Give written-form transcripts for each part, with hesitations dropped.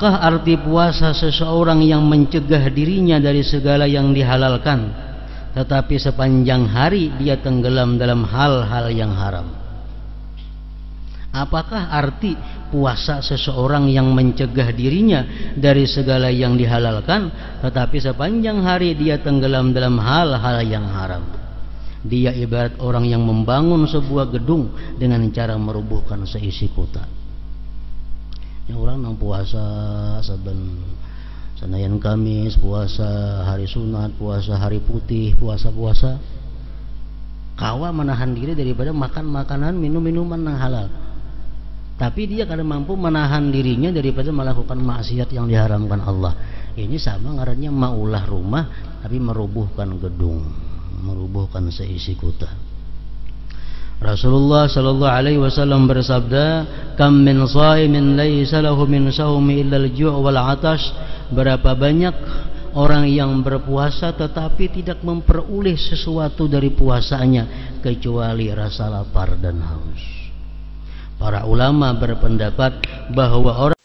Apakah arti puasa seseorang yang mencegah dirinya dari segala yang dihalalkan, tetapi sepanjang hari dia tenggelam dalam hal-hal yang haram? Apakah arti puasa seseorang yang mencegah dirinya dari segala yang dihalalkan, tetapi sepanjang hari dia tenggelam dalam hal-hal yang haram? Dia ibarat orang yang membangun sebuah gedung dengan cara merubuhkan seisi kota. Yang orang nang puasa saben Senayan Kamis, puasa hari sunat, puasa hari putih, puasa-puasa kawa menahan diri daripada makan makanan, minum-minuman yang halal. Tapi dia kadang mampu menahan dirinya daripada melakukan maksiat yang diharamkan Allah. Ini sama ngarannya maulah rumah tapi merubuhkan gedung, merubuhkan seisi kota. Rasulullah sallallahu alaihi wasallam bersabda, "Kam min shaimin laisa lahu min shaumi illa al-ju' wal 'atash." Berapa banyak orang yang berpuasa tetapi tidak memperoleh sesuatu dari puasanya kecuali rasa lapar dan haus. Para ulama berpendapat bahwa orang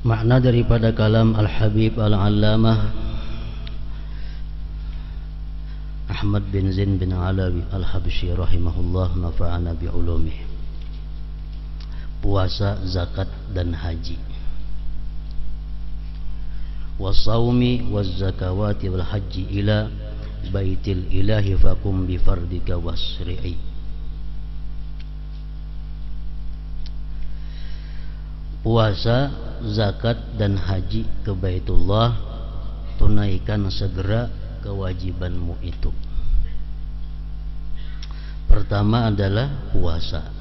makna daripada kalam Al-Habib Al-Allamah Ahmad bin Zain bin Alawi Al-Habsyi rahimahullah nafa'ana bi'ulumih. Puasa, zakat dan haji. Wasaumi wazzakawati wal haji ila baitil ilahi fakum bi fardika wasri'i. Puasa, zakat dan haji ke Baitullah, tunaikan segera kewajibanmu itu. Pertama adalah puasa.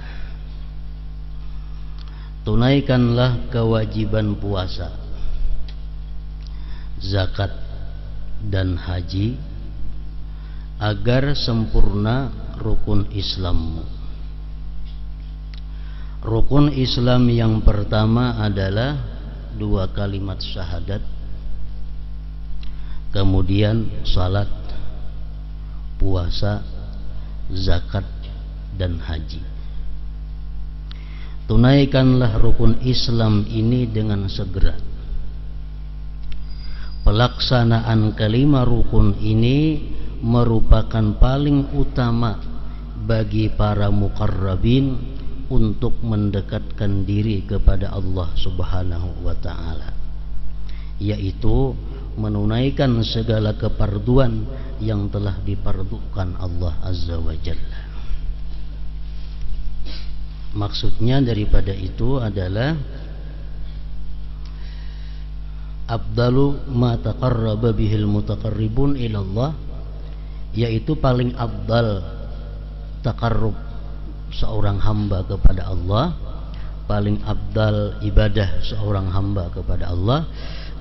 Tunaikanlah kewajiban puasa, zakat dan haji agar sempurna rukun Islammu. Rukun Islam yang pertama adalah 2 kalimat syahadat, kemudian salat, puasa, zakat dan haji. Tunaikanlah rukun Islam ini dengan segera. Pelaksanaan kelima rukun ini merupakan paling utama bagi para muqarrabin untuk mendekatkan diri kepada Allah Subhanahu wa ta'ala, yaitu menunaikan segala keparduan yang telah dipardukan Allah Azza wa Jalla. Maksudnya daripada itu adalah afdalu ma taqarraba bihil mutaqarribun ilallah, yaitu paling afdal taqarrub seorang hamba kepada Allah, paling afdal ibadah seorang hamba kepada Allah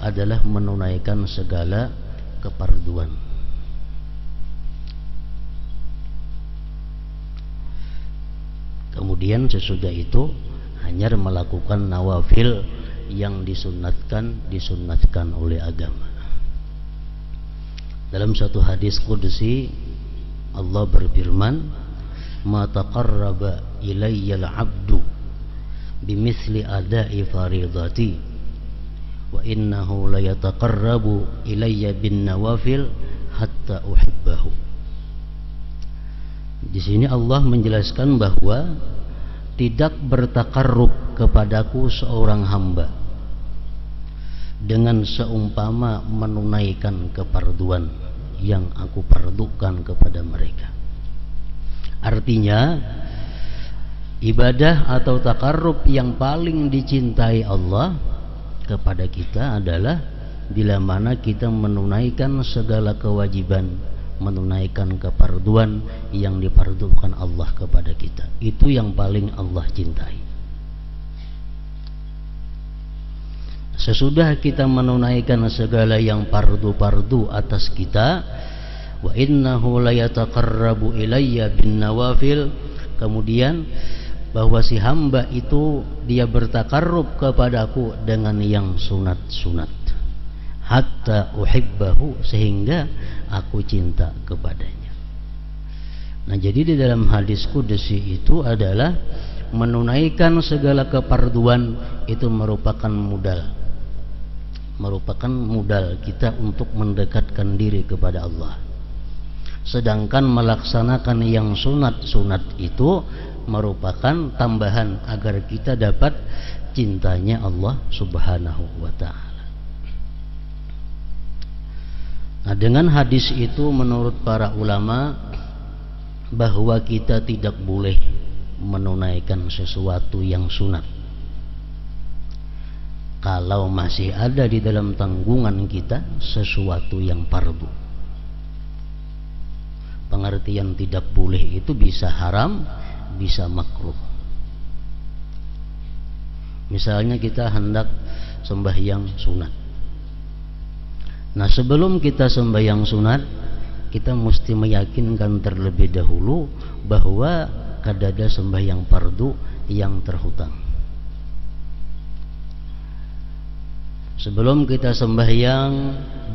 adalah menunaikan segala keparduan. Kemudian sesudah itu hanya melakukan nawafil yang disunatkan oleh agama. Dalam satu hadis qudsi Allah berfirman, "Ma taqarraba ilayyal 'abdu bimithli ada'i faridati wa innahu la yataqarrabu ilayya bin nawafil hatta uhibbahu." Di sini Allah menjelaskan bahwa tidak bertakarrub kepadaku seorang hamba dengan seumpama menunaikan keparduan yang aku pardukan kepada mereka. Artinya, ibadah atau takarrub yang paling dicintai Allah kepada kita adalah bila mana kita menunaikan segala kewajiban, menunaikan keparduan yang dipardukan Allah kepada kita. Itu yang paling Allah cintai. Sesudah kita menunaikan segala yang pardu-pardu atas kita, wa innahu la yataqarrabu ilayya bin nawafil, kemudian bahwa si hamba itu dia bertakarrub kepadaku dengan yang sunat-sunat, hatta uhibbahu, sehingga aku cinta kepadanya. Nah, jadi di dalam hadis qudsi itu adalah menunaikan segala keparduan itu merupakan modal kita untuk mendekatkan diri kepada Allah. Sedangkan melaksanakan yang sunat itu merupakan tambahan agar kita dapat cintanya Allah Subhanahu wa ta'ala. Nah, dengan hadis itu menurut para ulama bahwa kita tidak boleh menunaikan sesuatu yang sunat kalau masih ada di dalam tanggungan kita sesuatu yang fardu. Pengertian tidak boleh itu bisa haram, bisa makruh. Misalnya kita hendak sembahyang sunat. Nah, sebelum kita sembahyang sunat, kita mesti meyakinkan terlebih dahulu bahwa kadada sembahyang fardu yang terhutang. Sebelum kita sembahyang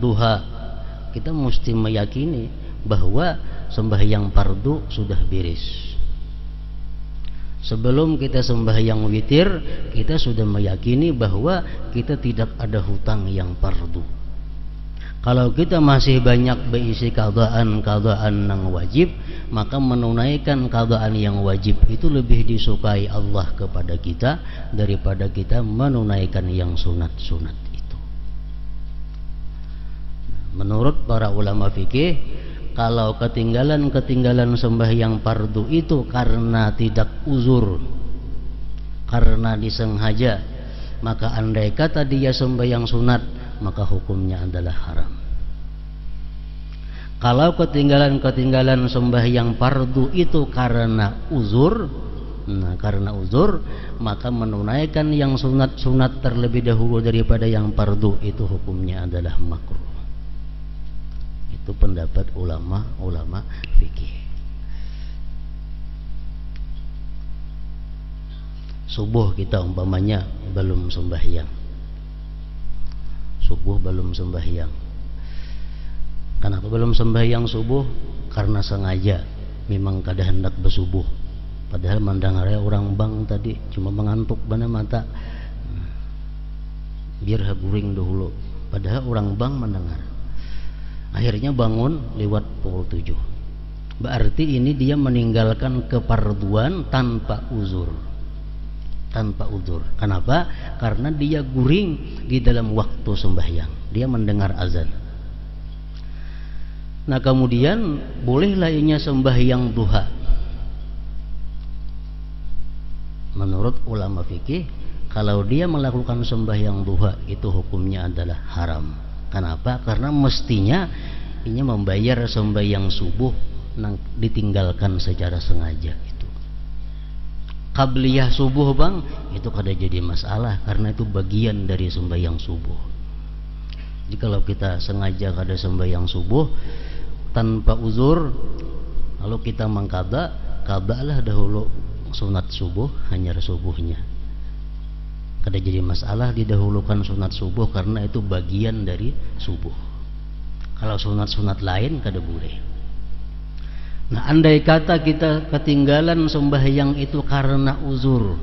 duha, kita mesti meyakini bahwa sembahyang fardu sudah beres. Sebelum kita sembahyang witir, kita sudah meyakini bahwa kita tidak ada hutang yang fardu. Kalau kita masih banyak berisi qadaan yang wajib, maka menunaikan qadaan yang wajib itu lebih disukai Allah kepada kita daripada kita menunaikan yang sunat-sunat itu. Menurut para ulama fikih, kalau ketinggalan sembahyang fardu itu karena tidak uzur, karena disengaja, maka andai kata dia sembahyang sunat, maka hukumnya adalah haram. Kalau ketinggalan sembahyang fardu itu karena uzur, maka menunaikan yang sunat terlebih dahulu daripada yang fardu itu hukumnya adalah makruh. Itu pendapat ulama fikih. Subuh kita umpamanya belum sembahyang. Kenapa belum sembahyang subuh? Karena sengaja memang kada hendak bersubuh. Padahal mendengarnya orang bang tadi cuma mengantuk bana mata. Biar guring dahulu. Padahal orang bang mendengar. Akhirnya bangun lewat pukul 7. Berarti ini dia meninggalkan keparduan tanpa uzur. Kenapa? Karena dia guring di dalam waktu sembahyang. Dia mendengar azan. Nah, kemudian bolehlah ianya sembahyang duha. Menurut ulama fikih, kalau dia melakukan sembahyang duha itu hukumnya adalah haram. Kenapa? Karena mestinya ianya membayar sembahyang subuh yang ditinggalkan secara sengaja itu. Qabliyah subuh bang, itu kada jadi masalah karena itu bagian dari sembahyang subuh. Jadi kalau kita sengaja kada sembahyang subuh tanpa uzur, lalu kita qadalah dahulu sunat subuh, hanya subuhnya. Kada jadi masalah didahulukan sunat subuh karena itu bagian dari subuh. Kalau sunat-sunat lain kada boleh. Nah, andai kata kita ketinggalan sembahyang itu karena uzur,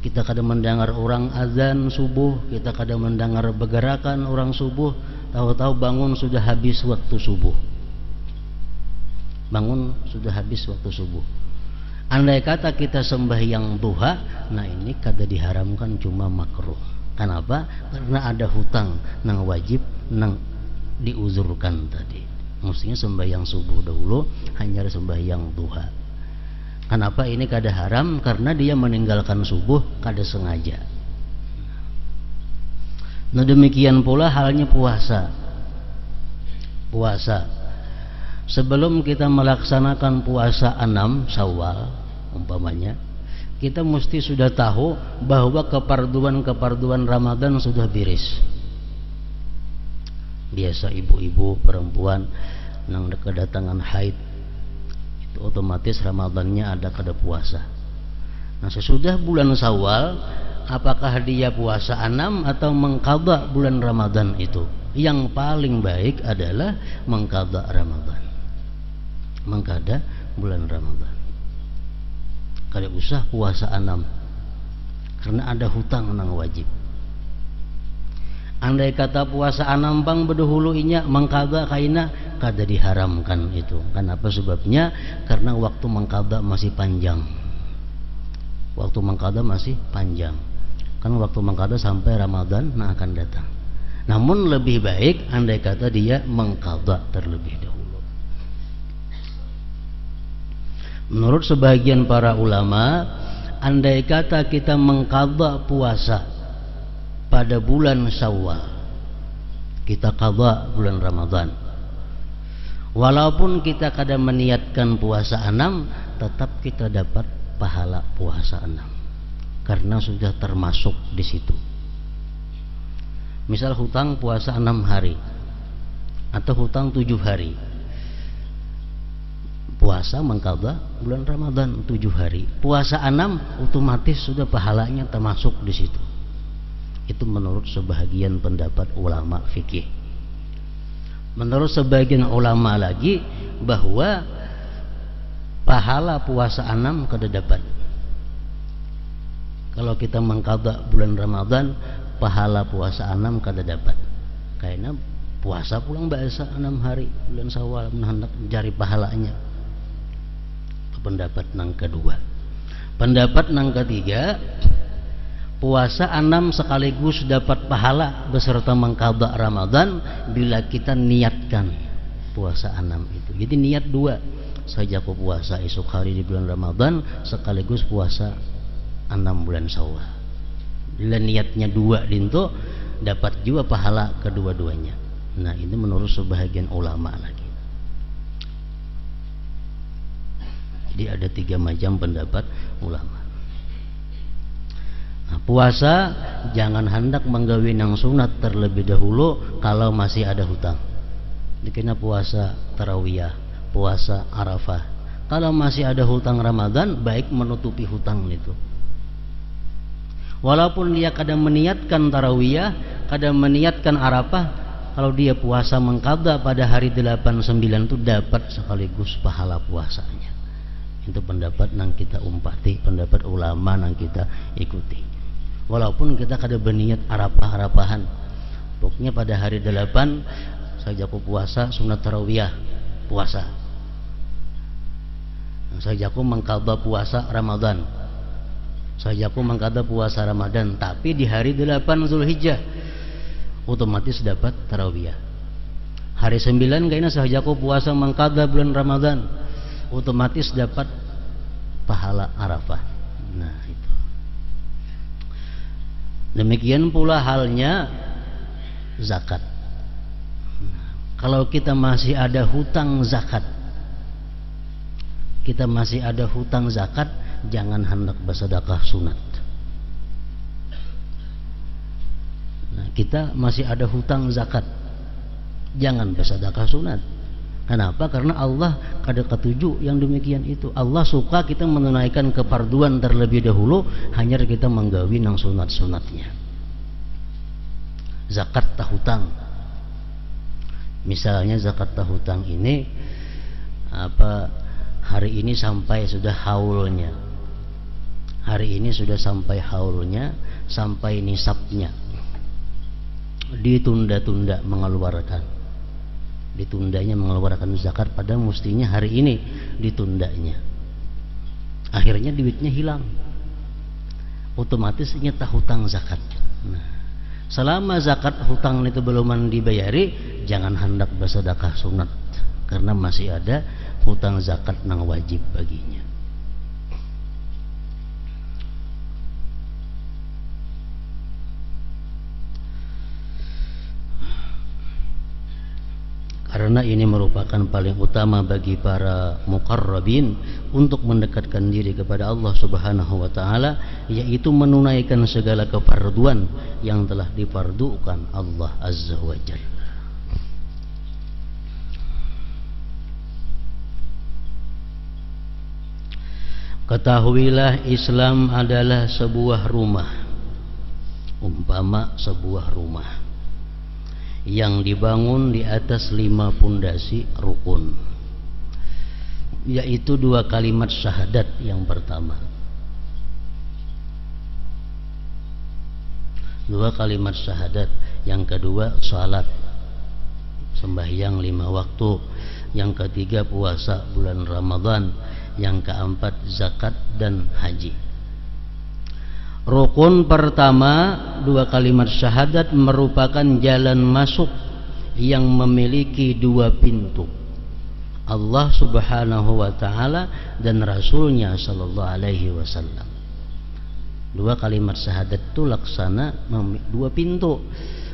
kita kada mendengar orang azan subuh, kita kada mendengar bergerakan orang subuh, tahu-tahu bangun sudah habis waktu subuh. Andai kata kita sembahyang duha, nah ini kada diharamkan, cuma makruh. Kenapa? Karena ada hutang nang wajib nang diuzurkan tadi. Mestinya sembahyang subuh dahulu, hanya sembahyang duha. Kenapa ini kada haram? Karena dia meninggalkan subuh kada sengaja. Nah, demikian pula halnya puasa. Sebelum kita melaksanakan puasa 6 Syawal umpamanya, kita mesti sudah tahu bahwa keparduan Ramadan sudah beres. Biasa ibu-ibu perempuan yang kedatangan haid itu otomatis Ramadannya ada kada puasa. Nah, sesudah bulan Syawal, apakah dia puasa 6 atau mengqadha bulan Ramadan itu? Yang paling baik adalah mengqadha bulan Ramadan. kada usah puasa 6 karena ada hutang nang wajib. Andai kata puasa 6 bang bedahulu inya mangkada kaina kada diharamkan itu. Kenapa sebabnya? Karena waktu mangkada masih panjang. Waktu mangkada masih panjang. Kan waktu mangkada sampai Ramadan nah akan datang. Namun lebih baik andai kata dia mangkada terlebih dahulu. Menurut sebagian para ulama, andai kata kita mengqadha puasa pada bulan Syawal, kita qadha bulan Ramadan, walaupun kita kada meniatkan puasa 6, tetap kita dapat pahala puasa 6 karena sudah termasuk di situ. Misal hutang puasa 6 hari atau hutang 7 hari, puasa mengqadha bulan Ramadan 7 hari, puasa 6 otomatis sudah pahalanya termasuk di situ. Itu menurut sebahagian pendapat ulama fikih. Menurut sebagian ulama lagi bahwa pahala puasa 6 kada dapat. Kalau kita mengqadha bulan Ramadan, pahala puasa 6 kada dapat. Karena puasa pulang bahasa 6 hari bulan Syawal hendak mencari pahalanya. Pendapat nang kedua. Pendapat nang ketiga, puasa 6 sekaligus dapat pahala beserta mengqadha Ramadan bila kita niatkan puasa 6 itu. Jadi niat 2, saja aku puasa esok hari di bulan Ramadan sekaligus puasa 6 bulan Syawal. Bila niatnya 2 dinto dapat juga pahala kedua-duanya. Nah, ini menurut sebahagian ulama lagi. Jadi ada 3 macam pendapat ulama. Nah, puasa jangan hendak menggawi nang sunat terlebih dahulu kalau masih ada hutang. Dikena puasa tarawiyah, puasa Arafah. Kalau masih ada hutang Ramadan, baik menutupi hutang itu. Walaupun dia kadang meniatkan tarawiyah, kadang meniatkan Arafah, kalau dia puasa mengqadha pada hari 8, 9 itu dapat sekaligus pahala puasanya. Itu pendapat nang kita umpati, pendapat ulama nang kita ikuti. Walaupun kita kada berniat arapah-arapahan, pokoknya pada hari 8 saja aku puasa sunat tarawiyah, puasa. Saja aku mengqadha puasa Ramadan, saja aku mengqadha puasa Ramadan, tapi di hari 8 Zulhijjah otomatis dapat tarawiyah. Hari 9 kayaknya saja aku puasa mengqadha bulan Ramadan, otomatis dapat pahala Arafah. Nah, itu. Demikian pula halnya zakat. Nah, kalau kita masih ada hutang zakat, jangan hendak bersedekah sunat. Nah, kita masih ada hutang zakat, jangan bersedekah sunat. Kenapa? Karena Allah kada ketuju yang demikian itu. Allah suka kita menunaikan kefarduan terlebih dahulu, hanya kita menggawi nang sunat-sunatnya. Zakat tahutang. Misalnya zakat tahutang ini hari ini sampai sudah haulnya. Hari ini sudah sampai haulnya, sampai nisabnya. Ditunda-tunda mengeluarkan. Ditundanya mengeluarkan zakat pada mestinya hari ini ditundanya. Akhirnya duitnya hilang, otomatis nyata hutang zakat. Nah, selama zakat hutang itu belum dibayari, jangan hendak bersedekah sunat karena masih ada hutang zakat nang wajib baginya. Karena ini merupakan paling utama bagi para muqarrabin untuk mendekatkan diri kepada Allah Subhanahu wa taala, yaitu menunaikan segala kefarduan yang telah difardukan Allah Azza wa Jalla. Ketahuilah Islam adalah sebuah rumah, umpama sebuah rumah yang dibangun di atas 5 pondasi rukun, yaitu 2 kalimat syahadat yang pertama, 2 kalimat syahadat, yang kedua salat sembahyang 5 waktu, yang ketiga puasa bulan Ramadan, yang keempat zakat dan haji. Rukun pertama 2 kalimat syahadat merupakan jalan masuk yang memiliki 2 pintu, Allah subhanahu wa ta'ala dan Rasulnya sallallahu alaihi wasallam. 2 kalimat syahadat itu laksana 2 pintu.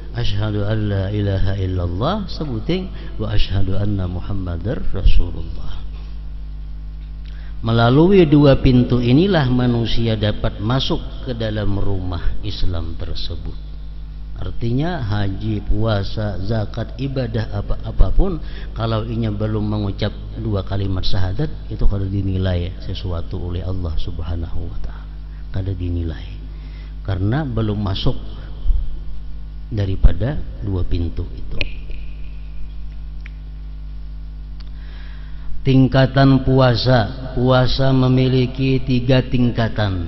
Asyhadu an la ilaha illallah sebuting wa asyhadu anna muhammadar rasulullah. Melalui 2 pintu inilah manusia dapat masuk ke dalam rumah Islam tersebut. Artinya haji, puasa, zakat, ibadah apapun, kalau inya belum mengucap 2 kalimat syahadat, itu kada dinilai sesuatu oleh Allah subhanahu wa ta'ala. Kada dinilai karena belum masuk daripada 2 pintu itu. Tingkatan puasa memiliki 3 tingkatan,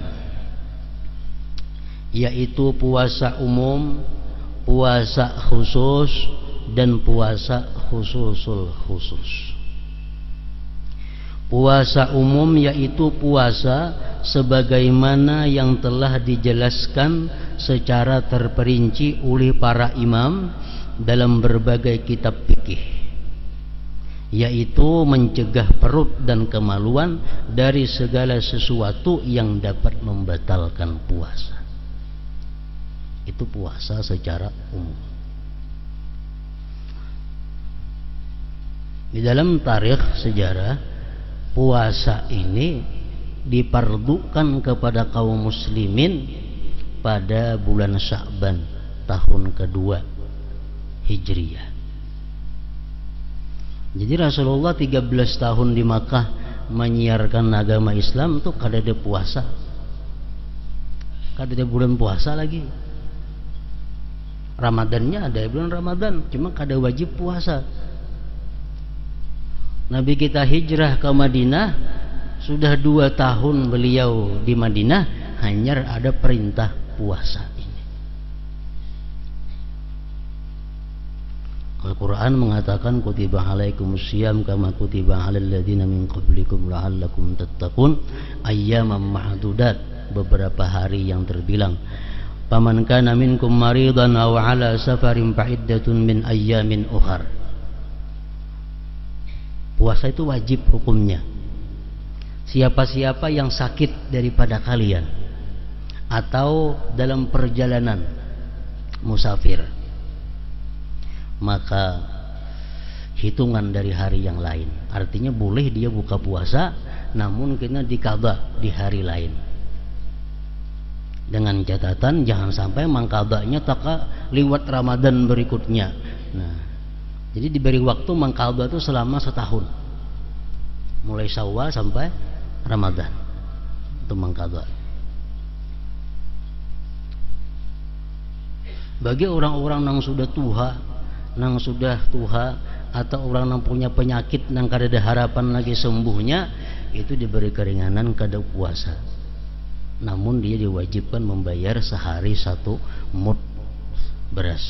yaitu puasa umum, puasa khusus, dan puasa khususul khusus. Puasa umum yaitu puasa sebagaimana yang telah dijelaskan secara terperinci oleh para imam dalam berbagai kitab fikih, yaitu mencegah perut dan kemaluan dari segala sesuatu yang dapat membatalkan puasa. Itu puasa secara umum. Di dalam tarikh sejarah, puasa ini dipardukan kepada kaum muslimin pada bulan Sya'ban tahun kedua Hijriyah. Jadi Rasulullah 13 tahun di Makkah menyiarkan agama Islam itu kada ada puasa, kada ada bulan puasa lagi. Ramadannya ada bulan Ramadan, cuma kada wajib puasa. Nabi kita hijrah ke Madinah, sudah 2 tahun beliau di Madinah, hanya ada perintah puasa ini. Al-Quran mengatakan kutiba alaikumusiyam kama kutiba alal ladzina min qablikum la'allakum tattaqun ayyaman ma'dudat, beberapa hari yang terbilang. Faman kana minkum maridan aw ala safarin fa'iddatun min ayyamin ukhar. Puasa itu wajib hukumnya. Siapa-siapa yang sakit daripada kalian atau dalam perjalanan musafir, maka hitungan dari hari yang lain. Artinya boleh dia buka puasa, namun kena dikada di hari lain. Dengan catatan jangan sampai mangkadanya taka liwat Ramadan berikutnya. Nah, jadi diberi waktu mangkada itu selama setahun, mulai Syawal sampai Ramadan itu mangkada. Bagi orang-orang yang sudah tuha atau orang yang punya penyakit yang kada ada harapan lagi sembuhnya, itu diberi keringanan kada puasa. Namun dia diwajibkan membayar sehari 1 mud beras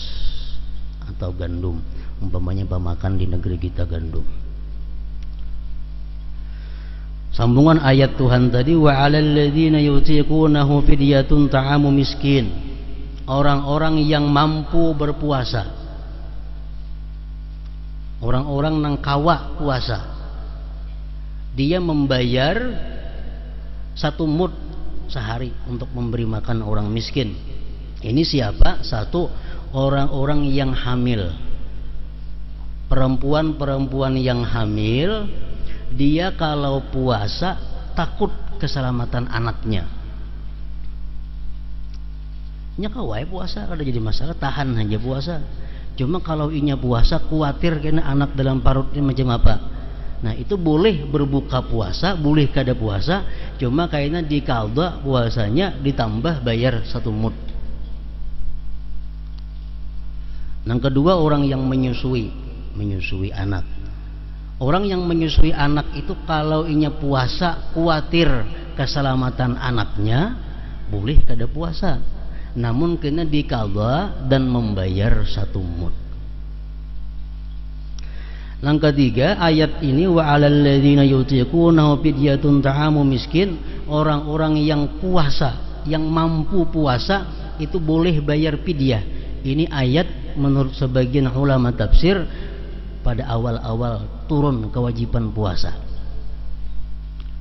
atau gandum, umpamanya pemakan di negeri kita gandum. Sambungan ayat Tuhan tadi, wa 'alal ladzina yutiqunahu fidyatun ta'amu miskin. Orang-orang yang mampu berpuasa, orang-orang nang kawa puasa, dia membayar 1 mud sehari untuk memberi makan orang miskin. Ini siapa? 1, orang-orang yang hamil. Perempuan-perempuan yang hamil, dia kalau puasa takut keselamatan anaknya. Nya kawai puasa kada jadi masalah, tahan aja puasa. Cuma kalau inya puasa khawatir kena anak dalam parutnya macam apa. Nah, itu boleh berbuka puasa, boleh kada puasa, cuma kayaknya dikalda puasanya ditambah bayar 1 mud. Yang kedua, orang yang menyusui anak. Orang yang menyusui anak itu kalau inya puasa khawatir keselamatan anaknya, boleh kada puasa. namun kena diqadha dan membayar 1 mud. Yang ketiga, ayat ini wa 'alal ladzina yutiqunahu fidyatun ta'amu miskin, orang-orang yang puasa, yang mampu puasa itu boleh bayar fidyah. Ini ayat menurut sebagian ulama tafsir pada awal-awal turun kewajiban puasa.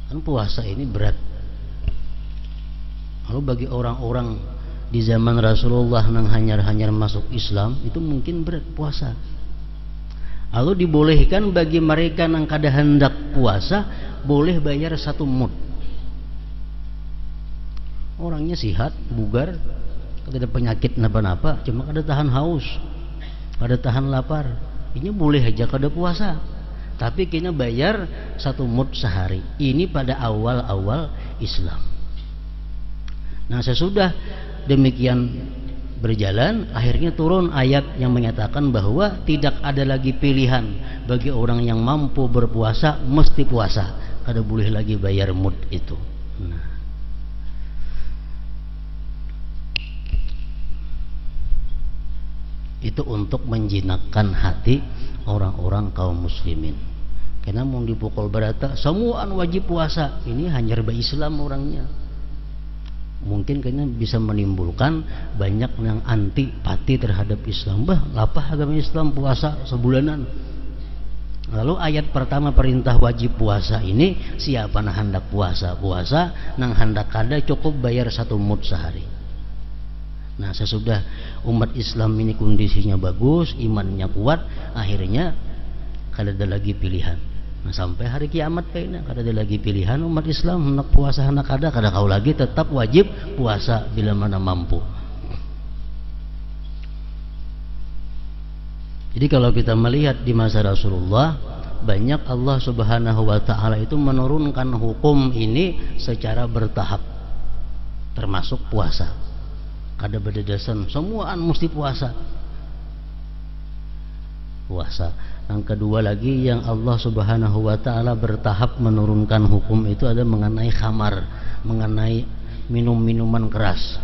Kan puasa ini berat. Lalu bagi orang-orang di zaman Rasulullah yang hanyar-hanyar masuk Islam itu mungkin berat puasa. Lalu dibolehkan bagi mereka yang kada hendak puasa boleh bayar 1 mud. Orangnya sehat, bugar, kada ada penyakit napa-napa, cuma kada tahan haus, kada tahan lapar. Ini boleh aja kada puasa, tapi kena bayar 1 mud sehari. Ini pada awal-awal Islam. Nah, sesudah demikian berjalan, akhirnya turun ayat yang menyatakan bahwa tidak ada lagi pilihan bagi orang yang mampu berpuasa, mesti puasa, kada boleh lagi bayar mud itu. Nah, itu untuk menjinakkan hati orang-orang kaum muslimin. Karena mau dipukul berata, semuaan wajib puasa, ini hanya Islam orangnya. Mungkin kayaknya bisa menimbulkan banyak yang antipati terhadap Islam. Bah, lapah agama Islam puasa sebulanan. Lalu ayat pertama perintah wajib puasa ini, siapa yang hendak puasa, nang hendak kada cukup bayar 1 mud sehari. Nah, sesudah umat Islam ini kondisinya bagus, imannya kuat, akhirnya kada ada lagi pilihan. Nah, sampai hari kiamat kayaknya kada ada lagi pilihan umat Islam hendak puasa hendak kada kau lagi, tetap wajib puasa bila mana mampu. Jadi kalau kita melihat di masa Rasulullah, banyak Allah Subhanahu wa taala itu menurunkan hukum ini secara bertahap, termasuk puasa. Kada berdasarkan semuaan mesti puasa. Yang kedua lagi yang Allah Subhanahu wa taala bertahap menurunkan hukum itu ada mengenai khamar, mengenai minum-minuman keras.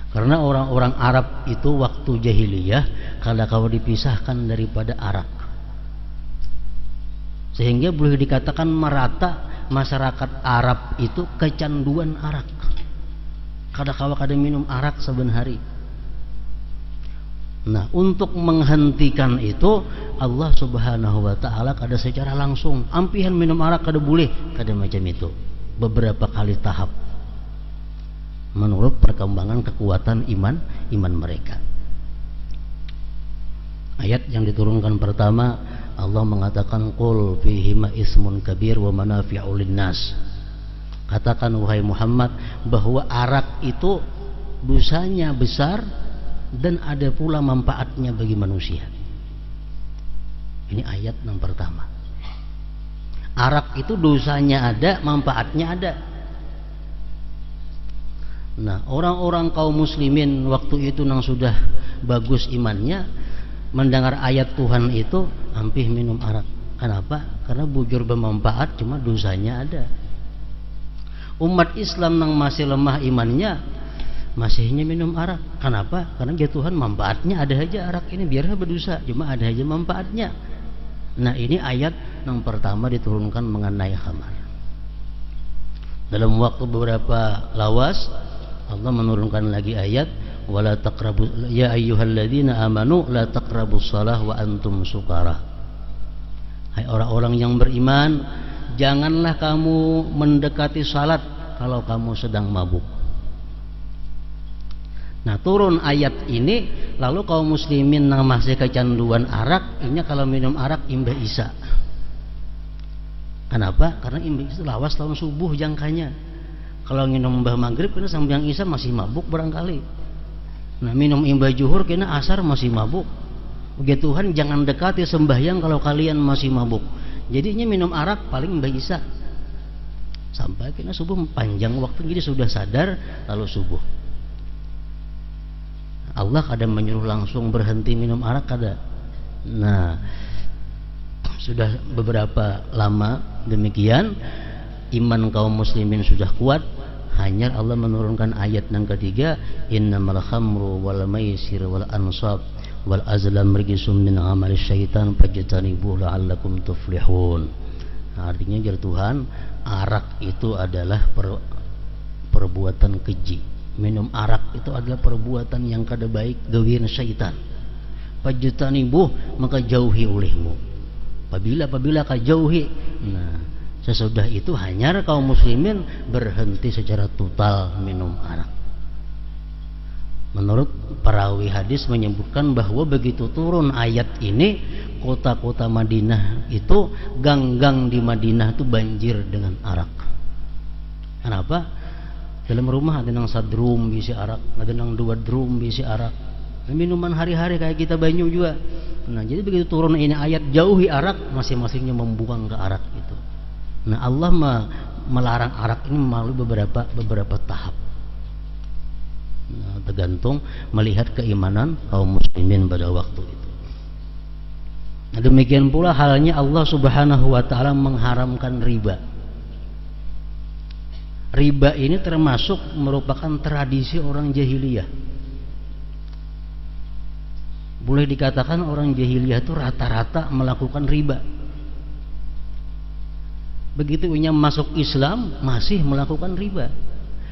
Karena orang-orang Arab itu waktu jahiliyah kalau dipisahkan daripada arak, sehingga boleh dikatakan merata masyarakat Arab itu kecanduan arak. Kada minum arak saben hari. Nah, untuk menghentikan itu Allah Subhanahu wa taala kada secara langsung ampihan minum arak kada boleh, kada macam itu. Beberapa kali tahap menurut perkembangan kekuatan iman mereka. Ayat yang diturunkan pertama, Allah mengatakan qul fihima ismun kabir wa manafi'u linnas. Katakan wahai Muhammad bahwa arak itu dosanya besar dan ada pula manfaatnya bagi manusia. Ini ayat yang pertama. Arak itu dosanya ada, manfaatnya ada. Nah, orang-orang kaum muslimin waktu itu yang sudah bagus imannya mendengar ayat Tuhan itu ampih minum arak. Kenapa? Karena bujur bermanfaat, cuma dosanya ada. Umat Islam yang masih lemah imannya masihnya minum arak. Kenapa? Karena ya Tuhan manfaatnya ada aja arak ini, biarlah berdosa, cuma ada aja manfaatnya. Nah, ini ayat yang pertama diturunkan mengenai khamar. Dalam waktu beberapa lawas Allah menurunkan lagi ayat wala taqrabu ya ayyuhalladzina amanu la taqrabus shalah wa antum sukara. Hai orang-orang yang beriman, janganlah kamu mendekati salat kalau kamu sedang mabuk. Nah, turun ayat ini, lalu kaum muslimin yang masih kecanduan arak, ini kalau minum arak imbah isya. Kenapa? Karena imbah itu lawas tahun subuh jangkanya. Kalau minum imbah maghrib kena sambil isya masih mabuk barangkali. Nah, minum imbah zuhur kena asar masih mabuk. Begitu Tuhan jangan dekati sembahyang kalau kalian masih mabuk. Jadinya minum arak paling imbah isya. Sampai kena subuh panjang waktu, jadi sudah sadar lalu subuh. Allah kadang menyuruh langsung berhenti minum arak kada. Nah, sudah beberapa lama demikian, iman kaum muslimin sudah kuat, hanya Allah menurunkan ayat yang ketiga, innamal khamru wal maisir wal ansab wal azlam rijsum min amali syaitan fajtanibuhu la'allakum tuflihun. Artinya jar Tuhan, arak itu adalah perbuatan keji. Minum arak itu adalah perbuatan yang kada baik gawian syaitan. Fajtanibuh, maka jauhi olehmu. Apabila kau jauhi, nah sesudah itu hanya kaum muslimin berhenti secara total minum arak. Menurut perawi hadis menyebutkan bahwa begitu turun ayat ini, kota-kota Madinah itu, gang-gang di Madinah itu banjir dengan arak. Kenapa? Dalam rumah ada yang sadrum bisi arak, ada yang 2 drum bisi arak. Minuman hari-hari kayak kita banyu juga. Nah, jadi begitu turun ini ayat jauhi arak, masing-masingnya membuang ke arak itu. Nah, Allah melarang arak ini melalui beberapa tahap. Nah, tergantung melihat keimanan kaum muslimin pada waktu itu. Nah, demikian pula halnya Allah Subhanahu wa taala mengharamkan riba. Riba ini termasuk merupakan tradisi orang jahiliyah. Boleh dikatakan orang jahiliyah itu rata-rata melakukan riba. Begitu punya masuk Islam masih melakukan riba.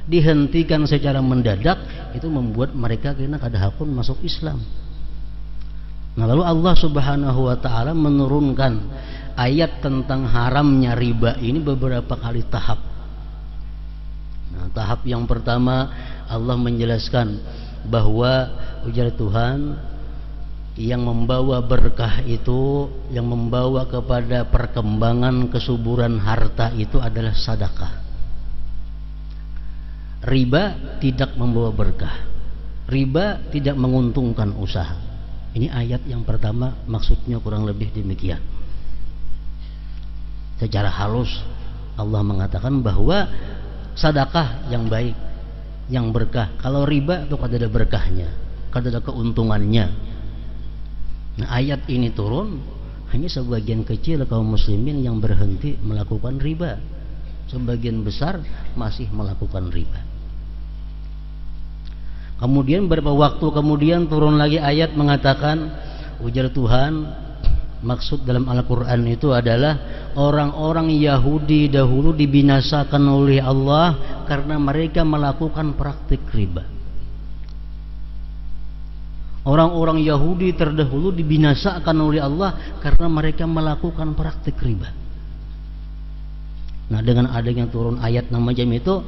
Dihentikan secara mendadak, itu membuat mereka kena kada hakun masuk Islam. Nah, lalu Allah Subhanahu wa taala menurunkan ayat tentang haramnya riba ini beberapa kali tahap. Nah, tahap yang pertama Allah menjelaskan bahwa ujar Tuhan, yang membawa berkah itu, yang membawa kepada perkembangan kesuburan harta itu adalah sedekah. Riba tidak membawa berkah. Riba tidak menguntungkan usaha. Ini ayat yang pertama, maksudnya kurang lebih demikian. Secara halus Allah mengatakan bahwa sedekah yang baik, yang berkah. Kalau riba itu kada ada berkahnya, kada ada keuntungannya. Nah, ayat ini turun, hanya sebagian kecil kaum muslimin yang berhenti melakukan riba. Sebagian besar masih melakukan riba. Kemudian beberapa waktu kemudian turun lagi ayat mengatakan, ujar Tuhan, maksud dalam Al-Quran itu adalah orang-orang Yahudi dahulu dibinasakan oleh Allah karena mereka melakukan praktik riba. Orang-orang Yahudi terdahulu dibinasakan oleh Allah karena mereka melakukan praktik riba. Nah, dengan adanya turun ayat nama jam itu,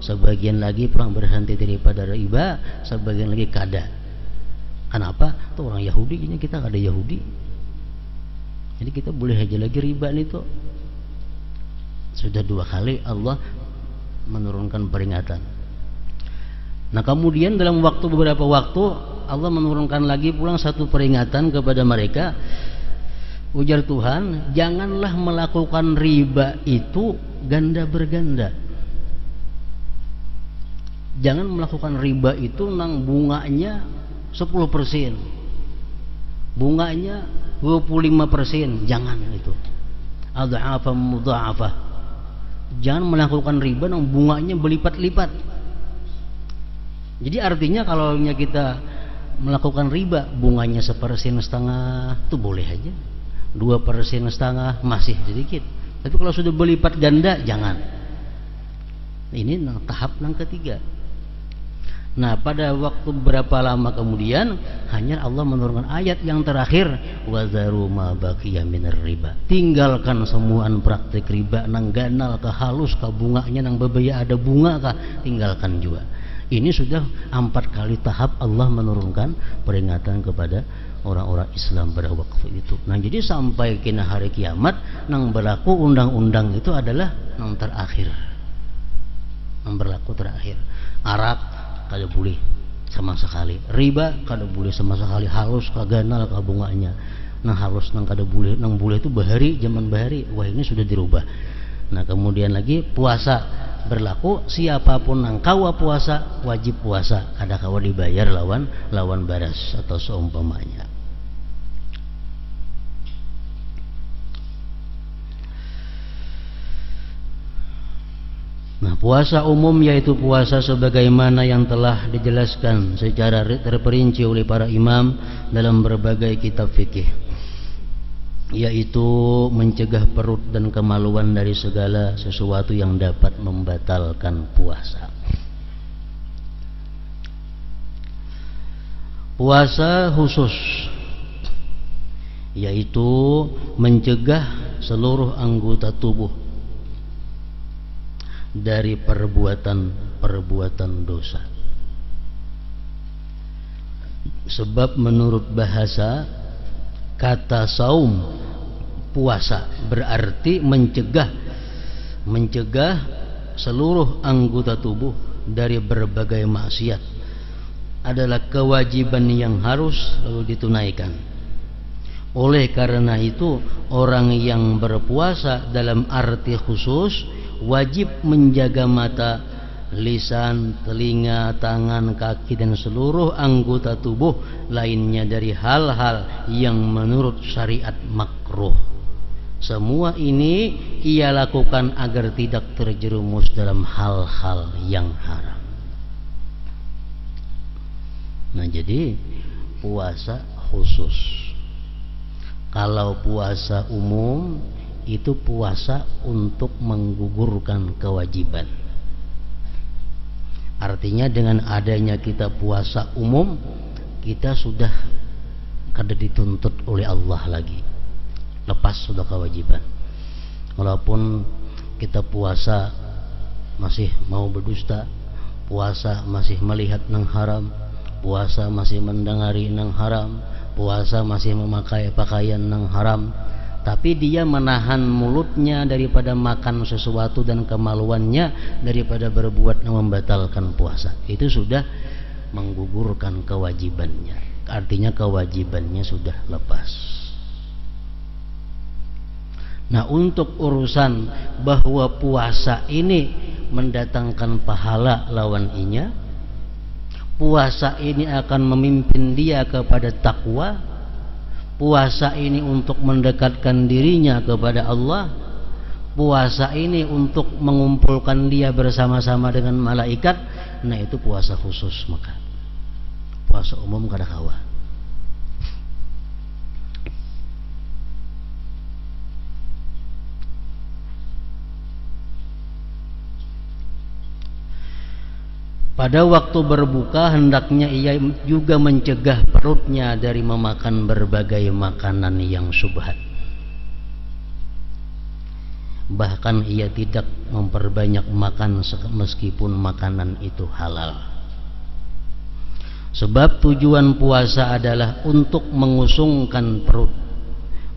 sebagian lagi pulang berhenti daripada riba, sebagian lagi kada. Kenapa? Itu orang Yahudi, ini kita kada Yahudi. Jadi kita boleh aja lagi riba nih tuh. Sudah 2 kali Allah menurunkan peringatan. Nah, kemudian dalam beberapa waktu Allah menurunkan lagi pulang satu peringatan kepada mereka. Ujar Tuhan, janganlah melakukan riba itu ganda berganda. Jangan melakukan riba itu nang bunganya 10%, bunganya 25%, jangan itu. Adha'afa mudha'afa. Jangan melakukan riba nang bunganya berlipat-lipat. Jadi artinya kalau kita melakukan riba bunganya 1,5% itu boleh aja, 2,5% masih sedikit. Tapi kalau sudah berlipat ganda jangan. Ini tahap yang ketiga. Nah, pada waktu berapa lama kemudian hanya Allah menurunkan ayat yang terakhir, wazaru ma baqiya minar riba. Tinggalkan semuaan praktik riba nang ganal ka halus ka bunganya nang bebaya ada bunga ka, tinggalkan juga. Ini sudah 4 kali tahap Allah menurunkan peringatan kepada orang-orang Islam pada waktu itu. Nah, jadi sampai kena hari kiamat nang berlaku undang-undang itu adalah nang terakhir. Nang berlaku terakhir. Arak kada boleh sama sekali. Riba kada boleh sama sekali. Halus ka ganal ka bunganya. Nang halus nang kada boleh, nang boleh itu bahari, zaman bahari. Wah, ini sudah dirubah. Nah, kemudian lagi puasa berlaku, siapapun yang kawa puasa wajib puasa, kada kawa dibayar lawan baras atau seumpamanya. Nah, Puasa umum yaitu puasa sebagaimana yang telah dijelaskan secara terperinci oleh para imam dalam berbagai kitab fikih, yaitu mencegah perut dan kemaluan dari segala sesuatu yang dapat membatalkan puasa. Puasa khusus yaitu mencegah seluruh anggota tubuh dari perbuatan dosa. Sebab menurut bahasa, kata saum, puasa, berarti mencegah seluruh anggota tubuh dari berbagai maksiat, adalah kewajiban yang harus lalu ditunaikan. Oleh karena itu, orang yang berpuasa dalam arti khusus wajib menjaga mata, lisan, telinga, tangan, kaki, dan seluruh anggota tubuh lainnya dari hal-hal yang menurut syariat makruh. Semua ini ia lakukan agar tidak terjerumus dalam hal-hal yang haram. Nah, jadi puasa khusus. Kalau puasa umum itu puasa untuk menggugurkan kewajiban. Artinya dengan adanya kita puasa umum, kita sudah kada dituntut oleh Allah lagi, lepas sudah kewajiban. Walaupun kita puasa masih mau berdusta, puasa masih melihat nang haram, puasa masih mendengari nang haram, puasa masih memakai pakaian nang haram, tapi dia menahan mulutnya daripada makan sesuatu dan kemaluannya daripada berbuat yang membatalkan puasa, itu sudah menggugurkan kewajibannya. Artinya kewajibannya sudah lepas. Nah, untuk urusan bahwa puasa ini mendatangkan pahala lawan inya, puasa ini akan memimpin dia kepada takwa, puasa ini untuk mendekatkan dirinya kepada Allah, puasa ini untuk mengumpulkan dia bersama-sama dengan malaikat. Nah, itu puasa khusus. Maka puasa umum kada kawa. Pada waktu berbuka hendaknya ia juga mencegah perutnya dari memakan berbagai makanan yang syubhat. Bahkan ia tidak memperbanyak makan meskipun makanan itu halal. Sebab tujuan puasa adalah untuk mengusungkan perut,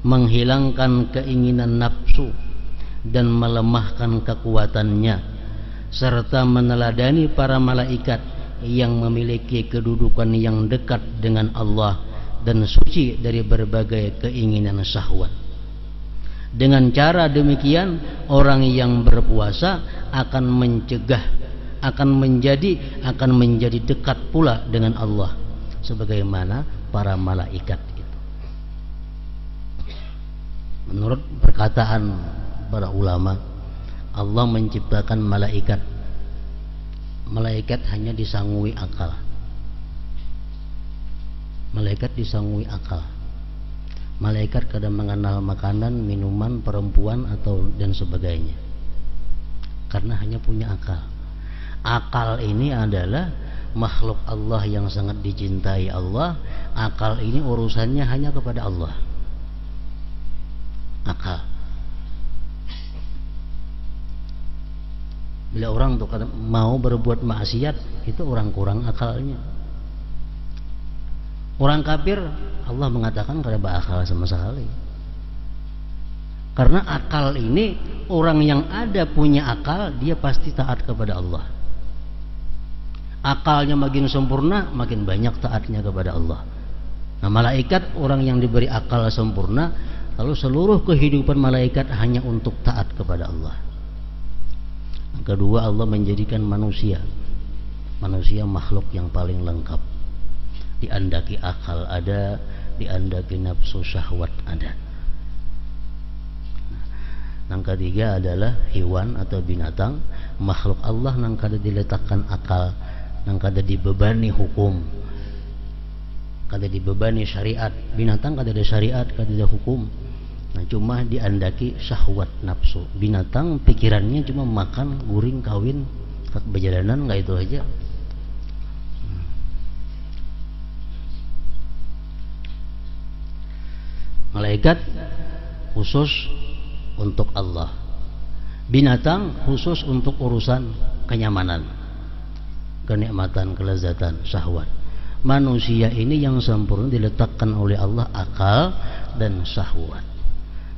menghilangkan keinginan nafsu, dan melemahkan kekuatannya, serta meneladani para malaikat yang memiliki kedudukan yang dekat dengan Allah dan suci dari berbagai keinginan syahwat. Dengan cara demikian, orang yang berpuasa akan menjadi dekat pula dengan Allah sebagaimana para malaikat itu. Menurut perkataan para ulama, Allah menciptakan malaikat. Malaikat hanya disangui akal. Malaikat disangui akal. Malaikat kadang mengenal makanan, minuman, perempuan atau dan sebagainya, karena hanya punya akal. Akal ini adalah makhluk Allah yang sangat dicintai Allah. Akal ini urusannya hanya kepada Allah. Akal. Bila orang tuh mau berbuat maksiat, itu orang kurang akalnya. Orang kafir, Allah mengatakan kada berakal sama sekali. Karena akal ini, orang yang ada punya akal, dia pasti taat kepada Allah. Akalnya makin sempurna, makin banyak taatnya kepada Allah. Nah, malaikat orang yang diberi akal sempurna, lalu seluruh kehidupan malaikat hanya untuk taat kepada Allah. Kedua, Allah menjadikan manusia makhluk yang paling lengkap. Diandaki akal ada, diandaki nafsu syahwat ada. Yang ketiga adalah hewan atau binatang, makhluk Allah yang kada diletakkan akal, yang kada dibebani hukum, kada dibebani syariat. Binatang kada ada syariat, kada ada hukum. Nah, cuma diandaki syahwat nafsu. Binatang pikirannya cuma makan, guring, kawin, berjalanan, nggak itu aja. Malaikat khusus untuk Allah, binatang khusus untuk urusan kenyamanan, kenikmatan, kelezatan, syahwat. Manusia ini yang sempurna diletakkan oleh Allah akal dan syahwat.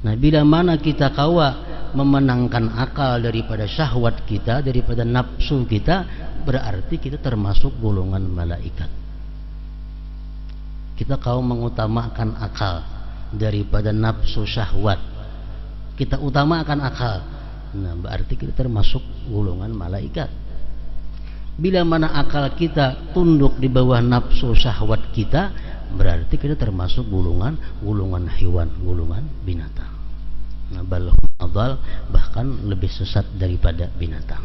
Nah, bila mana kita kawa memenangkan akal daripada syahwat kita, daripada nafsu kita, berarti kita termasuk golongan malaikat. Kita kawa mengutamakan akal daripada nafsu syahwat, kita utamakan akal, nah berarti kita termasuk golongan malaikat. Bila mana akal kita tunduk di bawah nafsu syahwat kita, berarti kita termasuk golongan hewan, golongan binatang. Nah, bahkan lebih sesat daripada binatang.